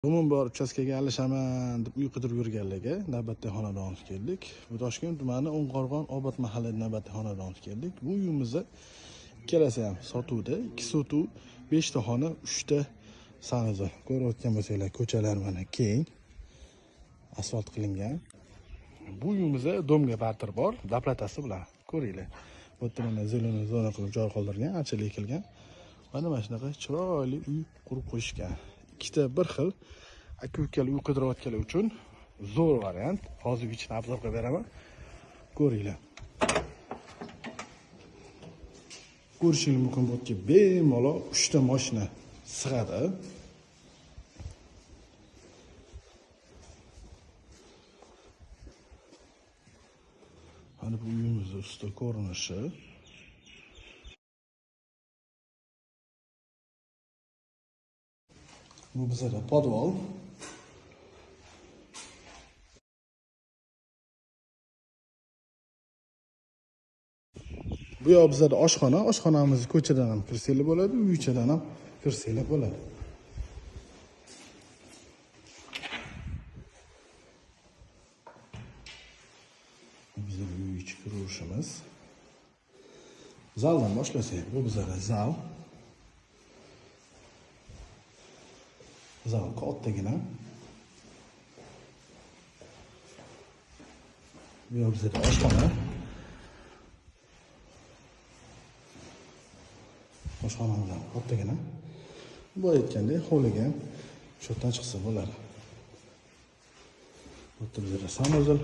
Umumbor uchastkaga alishaman deb uy qidirib yurganlarga navbatdagi xonadonga keldik. Bu Toshkent tumani O'nqo'rg'on Obod mahallida navbatdagi xonadonga keldik. Bu uyimizda ikkalasi ham sotuvda. 2 sotuv, 5 ta xona, 3 ta sanuzor. Ko'rayotgan bo'lsanglar, ko'chalar mana keng. Asfalt qilingan. Bu uyimizda domga bartir bor, zaplatasi bilan. Ko'ringlar. Bu yerda mana zeleniy zona qilib joy qoldirgan, anchalik ekilgan. Mana shunaqa chiroyli uy qurib qo'yishgan. Ikkita bir xil aka-ukalar uy qidirayotganlar uchun zo'r variant. Hozir ichini obzor qilib beraman. Ko'ringlar. Ko'rishingiz mumkin bo'lki, bemalol 3 ta mashina sig'adi. Mana bu uyimizning usti ko'rinishi. Bu bizada podval. Bu yoq bizada oshxona. Oshxonamiz ko'chadan ham kirsanglar bo'ladi, uychadan ham kirsanglar bo'ladi. Bizning uy ichi kirishimiz. Zaldan boshlasak, bu bizada zal. Zal kattagina. Bu yoq bizada oshxona. Oshxonamiz ham kattagina. Bu aytgandek, hovliga ham shu yerdan chiqsa bo'ladi. Bu yerda bizada sanuzor.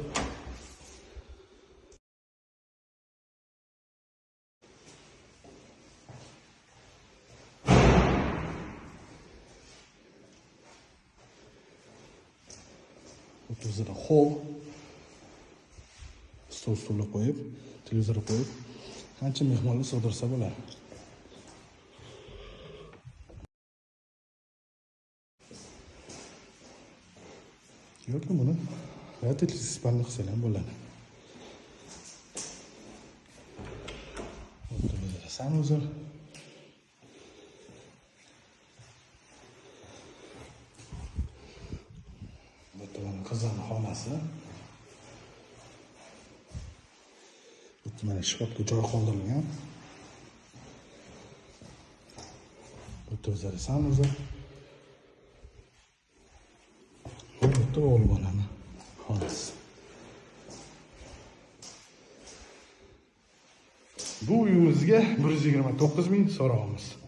Bizada hol, stol qo'yib, televizor qo'yib, qancha mehmonlar sig'dirsa bo'ladi. Yo'qmi buni? Radiator spanni qilsa ham bo'ladi. Bizada sanuzor. Qizning xonasi. Mana shkafga joy qoldirilgan. Bu bizada sanuzor. Bu yerda o'g'il xonasi. Bu uyimizga 129 ming so'raymiz.